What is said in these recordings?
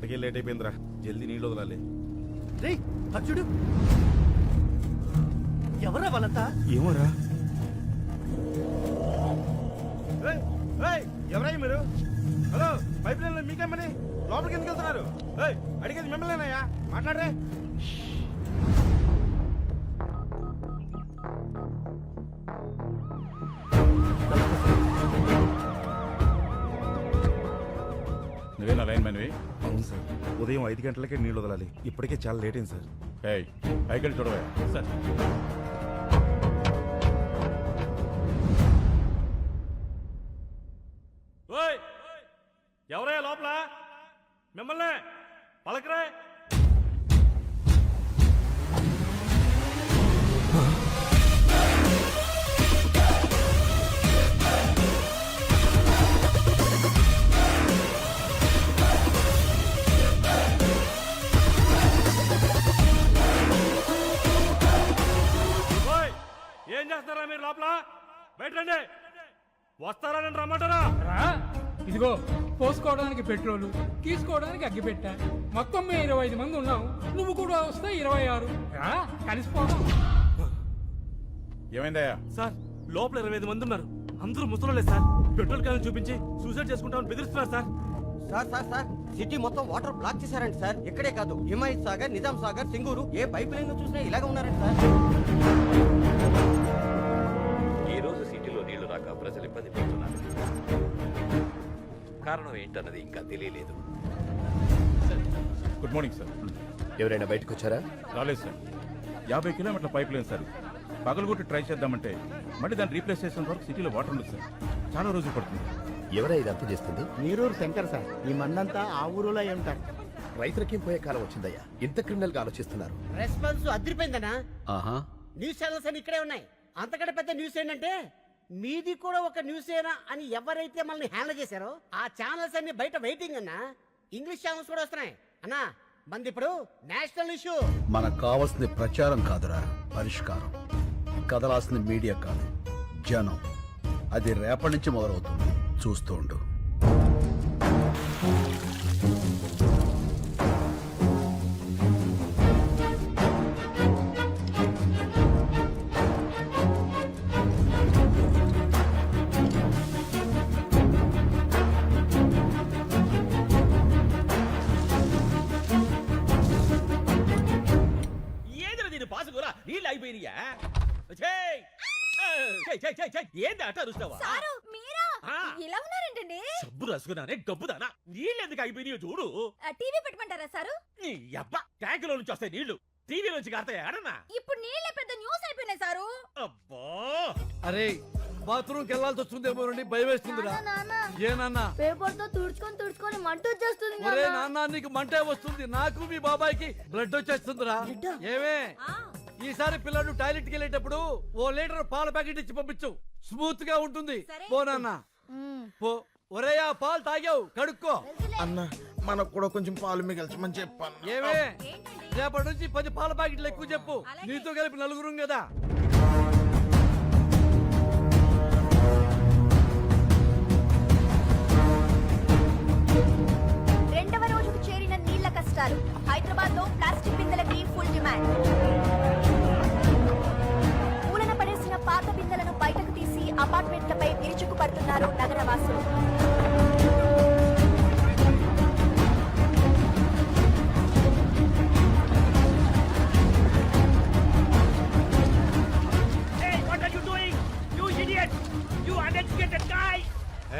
ఇప్పటికే లేట్ అయిపోయిందిరా, జల్దీ నీళ్ళు వదలాలి. రే అచ్చుడు, ఎవరా వాళ్ళంతా? ఏమోరా. ఎవరయ్య మీరు? హలో, పైప్ లైన్ మీకేమని లోపలికి ఎందుకు వెళ్తున్నారు? అడిగేది మిమ్మల్నేనయ్యా, మాట్లాడరే. నువ్వేనా లైన్ మ్యాన్వి? అవును సార్, ఉదయం 5 గంటలకే నీళ్ళు వదలాలి, ఇప్పటికే చాలా లేట్ అయింది సార్. పైకి చూడవా సార్. ఎవరయ్యా లోపల? మిమ్మల్ని పలకరా. ఏం చేస్తారా మీరు లోపల? బయట రండి. వస్తారా నేను రమ్మంటారా? ఇదిగో పోసుకోవడానికి పెట్రోలు, తీసుకోవడానికి అగ్గిపెట్ట. మొత్తం మేము 25 మంది ఉన్నాం. నువ్వు కూడా వస్తే 26. కలిసిపోదాం. ఏమైందయ్యా? సార్, లోపల 25 మంది ఉన్నారు. అందరూ ముసలోళ్ళే సార్. పెట్రోల్ క్యాన్ చూపించి సూసైడ్ చేసుకుంటామని బెదిరిస్తున్నారు sir. Sir sir sir, city మొత్తం వాటర్ బ్లాక్ చేశారండి సార్. ఇక్కడే కాదు, హిమాయత్ సాగర్, నిజాం సాగర్, సింగూరు, ఏ పైప్ లైన్ చూసినా ఇలాగే ఉన్నారండి సార్. ఈ రోజు సిటీలో నీళ్లు రాక ప్రజలు ఇబ్బంది పడుతున్నారు. కారణం ఏంటన్నది ఇంకా తెలియలేదు. Good morning sir. ఎవరైనా బయటకు వచ్చారా? రాలేదు సార్. 50 కిలోమీటర్ల పైప్ లైన్ సార్. పగలగొట్టి ట్రై చేద్దామంటే మళ్ళీ దాన్ని రీప్లేస్ చేసిన వరకు సిటీలో వాటర్ ఉండదు సార్. చాలా రోజులు పడుతుంది. ఎవరై ఇదంతా చేస్తుంది? నీరూరు శంకర్ సార్. ఈ మందంతా ఆ ఊరులో ఉంటారు. రైతులకి పోయే కాలం వచ్చిందయ్యా. ఇంత క్రిమినల్ గా ఆలోచిస్తున్నారు. రెస్పాన్స్ అదిరిపోయిందనా? ఆహా, న్యూస్ ఛానల్స్ అని ఇక్కడే ఉన్నాయి. అంతకంటే పెద్ద న్యూస్ ఏంటంటే మీది కూడా ఒక న్యూస్ ఏనా అని ఎవరైతే మనల్ని హ్యాండిల్ చేశారో ఆ ఛానల్స్ అన్ని బయట వెయిటింగ్ అన్నా. ఇంగ్లీష్ ఛానల్స్ కూడా వస్తున్నాయి అన్నా. మంది ఇప్పుడు నేషనల్ ఇష్యూ. మనకు కావాల్సింది ప్రచారం కాదురా, పరిష్కారం. కదలాల్సింది మీడియా కాదు, జనం. అది రేపటి నుంచి మొదలవుతుంది, చూస్తూ ఉండు. నీళ్ళు అయిపోయినాయా? ఏంది అట్ట అరుస్తావా? ఇలా ఉన్నారేంటండి? సబ్బు రసుకున్నానే గబ్బుదానా. నీళ్ళు ఎందుకు అయిపోయినాయో చూడు. టీవీ పెట్టమంటారా సారు? నీ అబ్బా, ట్యాంకులో నుంచి వస్తాయి నీళ్లు, టీవీ నుంచి కాస్తాయి ఆడన్నా. ఇప్పుడు నీళ్ళే పెద్ద న్యూస్ అయిపోయినాయి సారు. అబ్బా, అరే బాత్రూమ్ కి వెళ్ళాల్సి వస్తుందేమో రండి, భయం వేస్తుందిరా. ఏ నాన్న? పేపర్ తో తుడుచుకొని మంట వచ్చేస్తుంది. ఒరే నాన్న, నీకు మంటే వస్తుంది, నాకు మీ బాబాయ్కి బ్లడ్ వచ్చేస్తుందిరా. ఏమే, ఈసారి పిల్లలు టాయిలెట్ కి వెళ్ళేటప్పుడు 1 లీటర్ పాల ప్యాకెట్ ఇచ్చి పంపించు, స్మూత్ గా ఉంటుంది. పో నాన్న పో. ఒరే ఆ పాలు తాగావు, కడుక్కో. అన్న మనకు కూడా కొంచెం పాలు మిగల్చమని చెప్పాను. ఏమే, రేపటి నుంచి 10 పాల ప్యాకెట్లు ఎక్కువ చెప్పు, నీతో కలిపి 4 కదా. రెండవ రోజుకు చేరిన నీళ్ల కష్టాలు. హైదరాబాద్ లో ప్లాస్టిక్ బిందెలకి ఫుల్ డిమాండ్. మూలన పడేసిన పాత బిందెలను బయటకు తీసి అపార్ట్మెంట్లపై విరుచుకు పడుతున్నారు నగరవాసులు.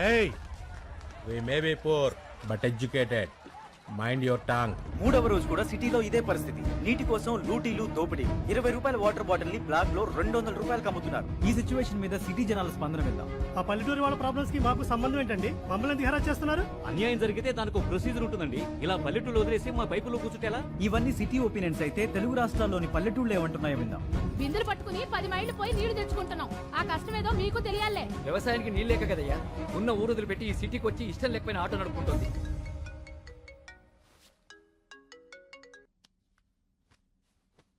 Hey, we may be poor, but educated. Mind your Tang. 3వ రోజు కూడా సిటీలో ఇదే పరిస్థితి. నీటి కోసం లూటీలు, దోపిడీ. 20 రూపాయల వాటర్ బాటిల్ ని బ్లాక్ లో 200 రూపాయలకు అమ్ముతున్నారు. ఈ సిచ్యువేషన్ మీద సిటీ జనాల స్పందన విందాం. ఆ పల్లెటూరు వాళ్ళ ప్రాబ్లమ్స్ కి మాకు సంబంధం ఏంటండి? మమ్మల్ని హెరాస్ చేస్తున్నారు. అన్యాయం జరిగితే దానికి ఒక ప్రొసీజర్ ఉంటుందండి. ఇలా పల్లెటూరు వదిలేసి మా పైపులో కూర్చుంటేలా? ఇవన్నీ సిటీ ఒపీనియన్స్ అయితే తెలుగు రాష్ట్రాల్లోని పల్లెటూళ్ళు ఏమంటున్నాయో విందాం. బిందెలు పట్టుకుని 10 మైళ్ళు పోయి నీళ్లు తెచ్చుకుంటున్నాం. ఆ కష్టం ఏదో మీకు తెలియాలే. వ్యవసాయానికి నీళ్ళు లేక కదయ్యా ఉన్న ఊరు వదిలిపెట్టి ఈ సిటీకి వచ్చి ఇష్టం లేకపోయిన ఆటో నడుపుకుంటుంది.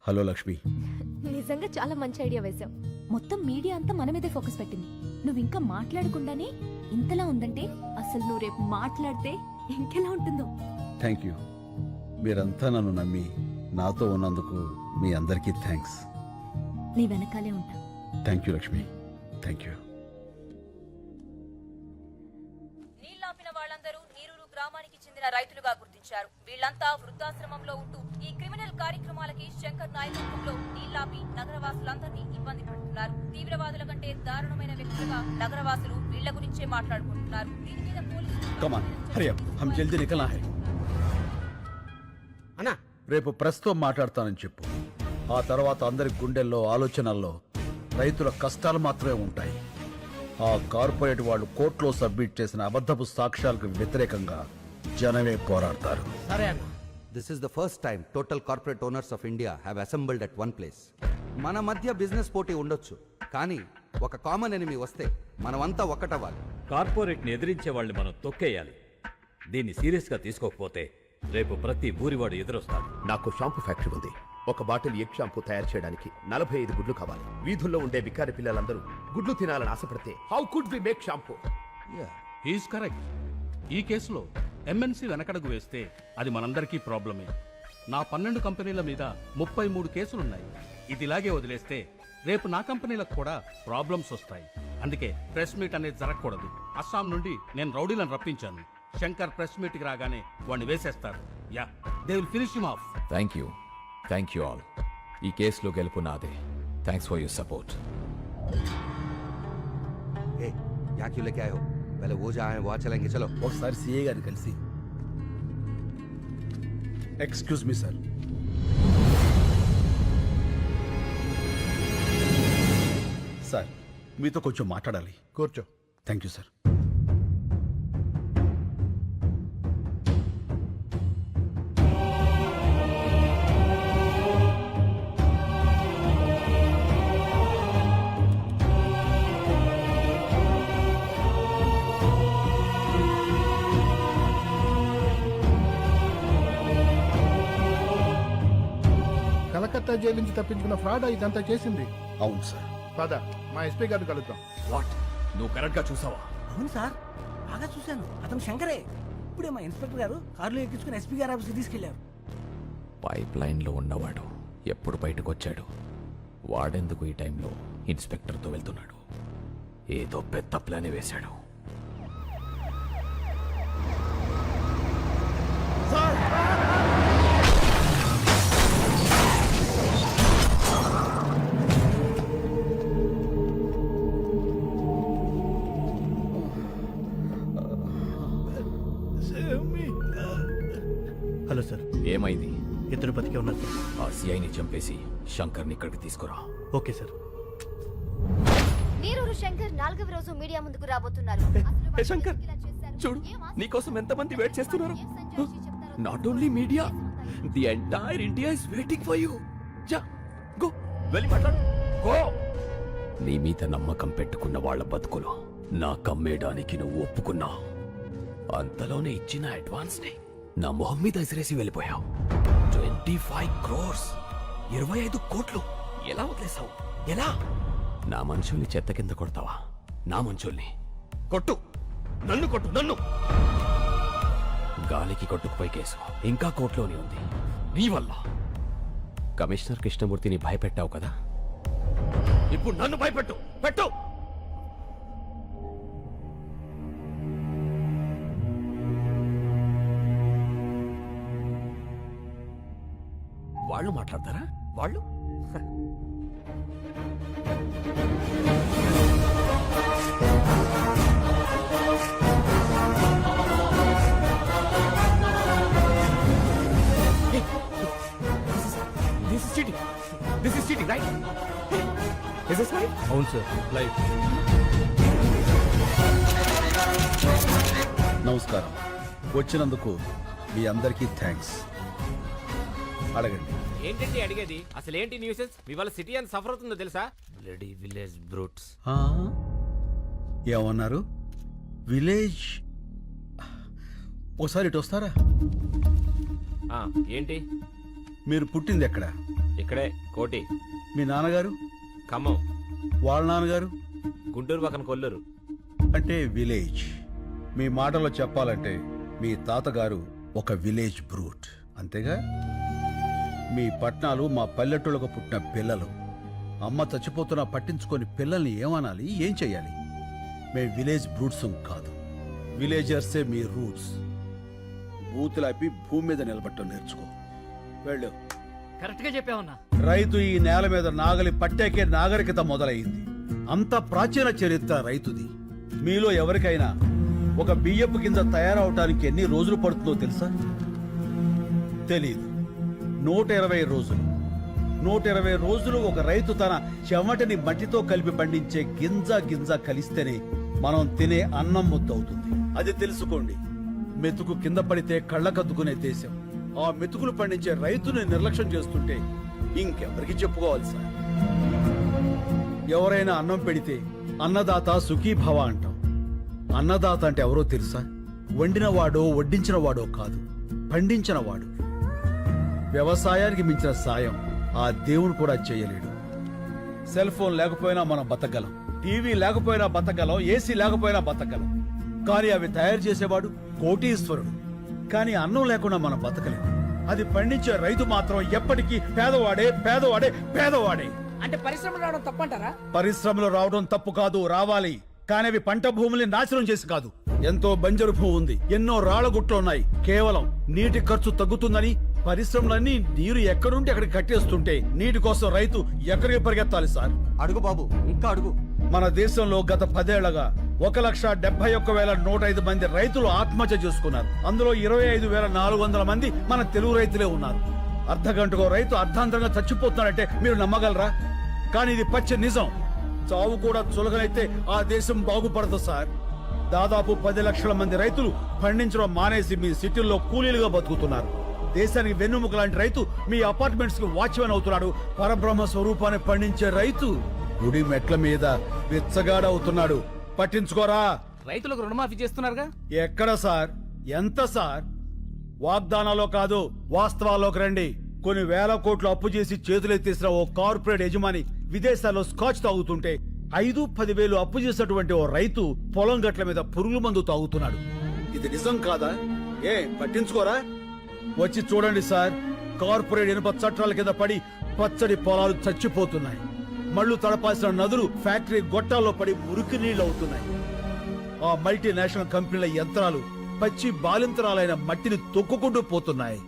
హలో లక్ష్మి. నిజంగా చాలా మంచి ఐడియా వేశాం. మొత్తం మీడియా అంతా మన మీదే ఫోకస్ పెట్టింది. నువ్వు ఇంకా మాట్లాడకుండానే ఇంతలా ఉందంటే అసలు నువ్వు రేపు మాట్లాడితే ఇంకెలా ఉంటుందో. Thank you. మీరంతా నన్ను నమ్మి నాతో ఉన్నందుకు మీ అందరికీ థ్యాంక్స్. నీ వెనకాలే ఉంటా. Thank you Lakshmi, thank you. నీళ్లాపిన వాళ్ళందరూ నీరూరు గ్రామానికి చెందిన రైతులుగా గుర్తించారు. వీళ్లంతా వృద్ధాశ్రమంలో ఉంటూ ఈ క్రిమినల్ కార్యక్రమాలకి శంకర్ నాయకత్వంలో నీళ్లాపి నగరవాసులందరినీ ఇబ్బంది పెడుతున్నారు. తీవ్రవాదుల కంటే దారుణమైన వ్యక్తులుగా నగరవాసులు వీళ్ల గురించే మాట్లాడుకుంటున్నారు. దీని మీద Come on, hurry up. हम जल्दी निकलना है. అన్నా రేపు ప్రెస్తో మాట్లాడతానని చెప్పు. ఆ తర్వాత అందరి గుండెల్లో ఆలోచనల్లో రైతుల కష్టాలు మాత్రమే ఉంటాయి. ఆ కార్పొరేట్ వాళ్ళు కోర్టులో సబ్మిట్ చేసిన అబద్ధపు సాక్ష్యాలకు వ్యతిరేకంగా జనమే పోరాడతారు. సరే అన్న. This is the first time total corporate owners of India have assembled at one place. మన మధ్య బిజినెస్ పోటీ ఉండొచ్చు, కానీ ఒక కామన్ ఎనిమి వస్తే మనమంతా ఒక్కటవ్వాలి. కార్పొరేట్ ని ఎదిరించే వాళ్ళని మనం తొక్కేయాలి. దీన్ని సీరియస్ గా తీసుకోకపోతే రేపు ప్రతి ఊరివాడు ఎదురొస్తాడు. నాకు షాంపూ ఫ్యాక్టరీ ఉంది. ఒక బాటిల్ ఎగ్ షాంపూ తయారు చేయడానికి 45 గుడ్లు కావాలి. వీధుల్లో ఉండే బికారి పిల్లలందరూ గుడ్లు తినాలని ఆశపడితే how could we make shampoo? Is correct. ఈ కేసులో ఎంఎన్సీ వెనకడుగు వేస్తే అది మనందరికీ ప్రాబ్లమే. నా 12 కంపెనీల మీద 33 కేసులున్నాయి. ఇది ఇలాగే వదిలేస్తే రేపు నా కంపెనీలకు కూడా ప్రాబ్లమ్స్ వస్తాయి. అందుకే ప్రెస్ మీట్ అనేది జరగకూడదు. అస్సాం నుండి నేను రౌడీలను రప్పించాను. శంకర్ ప్రెస్ మీట్ కి రాగానే వాడిని వేసేస్తారు. Yeah, they will finish him off. Thank you all. ఈ కేసులో గెలుపు నాదే. Thanks for your support. ఏ యా క్యూ లేకే ఆయో? పहले वो जहाँ है वहाँ चलेंगे, चलो. ఒకసారి సిఏ గారిని కలిసి. Excuse me sir. సార్, మీతో కొంచెం మాట్లాడాలి. కూర్చో. Thank you sir. Calcutta jail నుంచి తప్పించుకున్న ఫ్రాడ్ ఇదంతా చేసింది. అవును సార్. పద, మా ఎస్పీ గారిని కలుద్దాం. వాట్? నువ్వు కరెక్ట్ గా చూసావా? అవును సార్, బాగా చూశాను. అతను శంకరే. ఇప్పుడే మా ఇన్స్పెక్టర్ గారు కారులో ఎక్కించుకుని ఎస్పీ గారి ఆఫీస్కి తీసుకెళ్లారు. పైప్ లైన్ లో ఉన్నవాడు ఎప్పుడు బయటకు వచ్చాడు? వాడెందుకు ఈ టైంలో ఇన్స్పెక్టర్తో వెళ్తున్నాడు? ఏదో పెద్ద ప్లాన్ వేశాడు. Hello sir. ఏమైంది? ఇద్దరు బతికే ఉన్నారు. ఆ సిఐని చంపేసి శంకర్ని ఇక్కడికి తీసుకురా. Okay sir. నీరూరు శంకర్ 4వ రోజు మీడియా ముందుకు రాబోతున్నారు. ఏ శంకర్, చూడు నీకోసం ఎంతమంది వెయిట్ చేస్తున్నారు. Not only media, the entire India is waiting for you. జా, గో, వెళ్ళి మాట్లాడు. గో. నీ మీద నమ్మకం పెట్టుకున్న వాళ్ళ బతుకులు నా కమ్మేయడానికి నువ్వు ఒప్పుకున్నావు. అంతలోనే ఇచ్చిన అడ్వాన్స్ ని నా మొహం మీద ఇసిరేసి వెళ్ళిపోయావు. 25 crores, 25 కోట్లు ఎలా వదిలేసావు? ఎలా? నా మనుషుల్ని చెత్త కింద కొడతావా? నా మనుషుల్ని కొట్టు, నన్ను కొట్టు, నన్ను. గాలికి కొట్టుకుపోయి కేసు ఇంకా కోర్టులోనే ఉంది. నీ వల్ల కమిషనర్ కృష్ణమూర్తిని భయపెట్టావు కదా, ఇప్పుడు నన్ను భయపెట్టు. పెట్టు. వాళ్ళు మాట్లాడతారా? వాళ్ళు This is cheating, right? Is this right? అవును సార్, లైవ్. నమస్కారం. వచ్చినందుకు మీ అందరికీ థ్యాంక్స్. అడగండి. ఏంటండి అడిగేది? అసలు ఏంటి న్యూసెన్స్? మీ వాళ్ళ సిటీ అని సఫర్ అవుతుందో తెలుసా? Bloody village brutes. ఏమన్నారు? విలేజ్? ఒకసారి ఇటు వస్తారా? ఏంటి? మీరు పుట్టింది ఎక్కడ? ఇక్కడే, కోటి. మీ నాన్నగారు? ఖమ్మం. వాళ్ళ నాన్నగారు? గుంటూరు పక్కన కొల్లూరు. అంటే విలేజ్. మీ మాటలో చెప్పాలంటే మీ తాతగారు ఒక విలేజ్ బ్రూట్ అంతేగా. మీ పట్నాలు మా పల్లెటూళ్ళకు పుట్టిన పిల్లలు. అమ్మ చచ్చిపోతున్నా పట్టించుకొని పిల్లల్ని ఏమనాలి, ఏం చెయ్యాలి? మేము విలేజ్ బ్రూట్స్ కాదు, విలేజర్సే మీ రూట్స్. బూతులాపి భూమి మీద నిలబట్టం నేర్చుకో. వెళ్ళు. కరెక్ట్ గా చెప్పావన్నా. రైతు ఈ నేల మీద నాగలి పట్టాకే నాగరికత మొదలైంది. అంత ప్రాచీన చరిత్ర రైతుది. మీలో ఎవరికైనా ఒక బియ్యపు కింద తయారవటానికి ఎన్ని రోజులు పడుతుందో తెలుసా? తెలీదు. 120 రోజులు. 120 రోజులు ఒక రైతు తన చెమటని మట్టితో కలిపి పండించే గింజ కలిస్తేనే మనం తినే అన్నం ముద్దవుతుంది. అది తెలుసుకోండి. మెతుకు కింద పడితే కళ్ళకద్దుకునే దేశం. ఆ మెతుకులు పండించే రైతుని నిర్లక్ష్యం చేస్తుంటే ఇంకెవరికి చెప్పుకోవాలి సార్? ఎవరైనా అన్నం పెడితే అన్నదాత సుఖీభవ అంటాం. అన్నదాత అంటే ఎవరో తెలుసా? వండినవాడో వడ్డించినవాడో కాదు, పండించినవాడు. వ్యవసాయానికి మించిన సాయం ఆ దేవుడు కూడా చేయలేడు. సెల్ ఫోన్ లేకపోయినా మనం బతకగలం, టీవీ లేకపోయినా బతకగలం, ఏసీ లేకపోయినా బతకగలం. కానీ అవి తయారు చేసేవాడు కోటీశ్వరుడు. కానీ అన్నం లేకుండా మనం బతకలేం. అది పండించే రైతు మాత్రం ఎప్పటికీ పేదవాడే పేదవాడే పేదవాడే. అంటే పరిశ్రమలు రావడం తప్పంటారా? పరిశ్రమలు రావడం తప్పు కాదు, రావాలి. కానీ అవి పంట భూముల్ని నాశనం చేసి కాదు. ఎంతో బంజరు భూమి ఉంది, ఎన్నో రాళ్లగుట్లు ఉన్నాయి. కేవలం నీటి ఖర్చు తగ్గుతుందని పరిశ్రమలన్నీ నీరు ఎక్కడుంటే అక్కడికి కట్టేస్తుంటే నీటి కోసం రైతు ఎక్కడికి పరిగెత్తాలి సార్? అడుగు బాబు, ఇంకా అడుగు. మన దేశంలో గత 10 ఏళ్లగా 1,71,105 మంది రైతులు ఆత్మహత్య చేసుకున్నారు. అందులో 25,400 మంది మన తెలుగు రైతులే ఉన్నారు. అర్ధగంటకో రైతు అర్ధాంతరంగా చచ్చిపోతున్నారంటే మీరు నమ్మగలరా? కానీ ఇది పచ్చి నిజం. చావు కూడా చులకనైతే ఆ దేశం బాగుపడదు సార్. దాదాపు 10 లక్షల మంది రైతులు పండించడం మానేసి మీ సిటీల్లో కూలీలుగా బతుకుతున్నారు. దేశానికి వెన్నుముక లాంటి రైతు మీ అపార్ట్మెంట్స్ కి వాచ్మెన్ అవుతున్నాడు. పరబ్రహ్మ స్వరూపాన్ని పండించే రైతు గుడి మెట్ల మీద విచ్చగాడవుతున్నాడు. పట్టించుకోరా? రైతులకు రుణమాఫీ చేస్తున్నారుగా. ఎక్కడ సార్? ఎంత సార్? వాగ్దానాల్లో కాదు, వాస్తవాల్లోకి రండి. కొన్ని వేల కోట్లు అప్పు చేసి చేతులెత్తేసిన ఓ కార్పొరేట్ యజమాని విదేశాల్లో స్కాచ్ తాగుతుంటే 5-10 వేలు అప్పు చేసినటువంటి ఓ రైతు పొలం గట్ల మీద పురుగుల మందు తాగుతున్నాడు. ఇది నిజం కాదా? ఏ పట్టించుకోరా? వచ్చి చూడండి సార్. కార్పొరేట్ ఇనుప చట్టాల కింద పడి పచ్చడి పొలాలు చచ్చిపోతున్నాయి. మళ్లు తడపాల్సిన నదులు ఫ్యాక్టరీ గొట్టాల్లో పడి మురికి నీళ్లు అవుతున్నాయి. ఆ మల్టీనేషనల్ కంపెనీల యంత్రాలు పచ్చి బాలింతరాలైన మట్టిని తొక్కుకుంటూ పోతున్నాయి.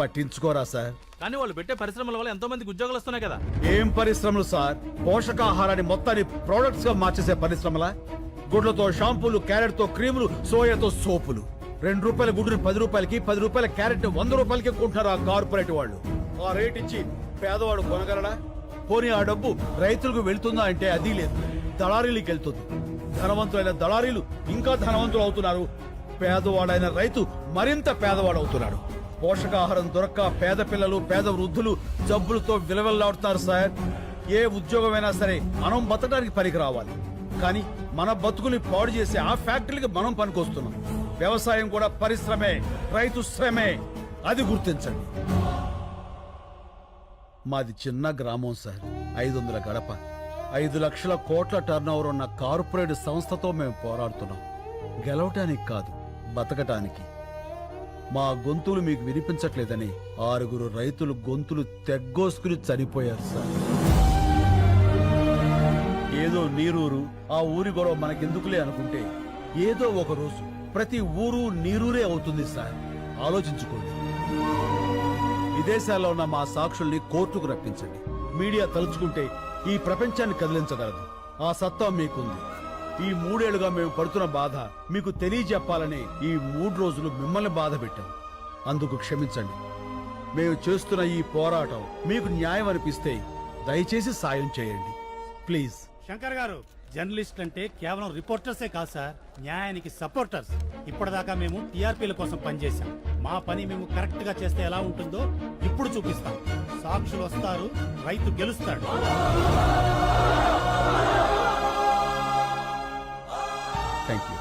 పట్టించుకోరా సార్? కానీ వాళ్ళు పెట్టే పరిశ్రమల వల్ల ఎంతో మందికి ఉద్యోగాలు వస్తున్నాయి కదా. ఏం పరిశ్రమలు సార్? పోషకాహారాన్ని మొత్తాన్ని ప్రొడక్ట్స్ గా మార్చేసే పరిశ్రమలా? గుడ్లతో షాంపూలు, క్యారెట్ తో క్రీములు, సోయాతో సోపులు. 2 రూపాయల గుడ్డుని 10 రూపాయలకి, 10 రూపాయల క్యారెట్ 100 రూపాయలకి కొంటున్నారు ఆ కార్పొరేట్ వాళ్ళు. ఆ రేట్ ఇచ్చి పేదవాడు కొనగలడా? పోనీ ఆ డబ్బు రైతులకు వెళ్తుందా అంటే అది లేదు, దళారీలకు వెళ్తుంది. ధనవంతులైన దళారీలు ఇంకా ధనవంతులు అవుతున్నారు. పేదవాడైన రైతు మరింత పేదవాడు అవుతున్నాడు. పోషకాహారం దొరక్క పేద పిల్లలు, పేద వృద్ధులు జబ్బులతో విలవెల్లాడుతున్నారు సార్. ఏ ఉద్యోగమైనా సరే మనం బతకడానికి పనికి రావాలి. కానీ మన బతుకుని పాడు చేసే ఆ ఫ్యాక్టరీకి మనం పనికొస్తున్నాం. వ్యవసాయం కూడా పరిశ్రమే, రైతు శ్రమే. అది గుర్తించండి. మాది చిన్న గ్రామం సార్. 500 గడప, 5 లక్షల కోట్ల టర్నోవర్ ఉన్న కార్పొరేట్ సంస్థతో మేము పోరాడుతున్నాం. గెలవటానికి కాదు, బతకటానికి. మా గొంతులు మీకు వినిపించట్లేదని 6 రైతులు గొంతులు తెగ్గోసుకుని చనిపోయారు సార్. ఏదో నీరూరు, ఆ ఊరి గొడవ మనకెందుకులే అనుకుంటే ఏదో ఒక రోజు ప్రతి ఊరు నీరూరే అవుతుంది సార్. ఆలోచించుకోండి. విదేశాల్లో ఉన్న మా సాక్షుల్ని కోర్టుకు రప్పించండి. మీడియా తలుచుకుంటే ఈ ప్రపంచాన్ని కదిలించగలదు. ఆ సత్తా మీకుంది. ఈ 3 ఏళ్లుగా మేము పడుతున్న బాధ మీకు తెలియజెప్పాలని ఈ 3 రోజులు మిమ్మల్ని బాధ పెట్టాం. అందుకు క్షమించండి. మేము చేస్తున్న ఈ పోరాటం మీకు న్యాయం అనిపిస్తే దయచేసి సాయం చేయండి ప్లీజ్. శంకర్ గారు, జర్నలిస్ట్ అంటే కేవలం రిపోర్టర్సే కాదు సార్, న్యాయానికి సపోర్టర్స్. ఇప్పటిదాకా మేము టీఆర్పీల కోసం పనిచేశాం. మా పని మేము కరెక్ట్ గా చేస్తే ఎలా ఉంటుందో ఇప్పుడు చూపిస్తాం. సాక్షులు వస్తారు, రైతు గెలుస్తాడు. Thank you.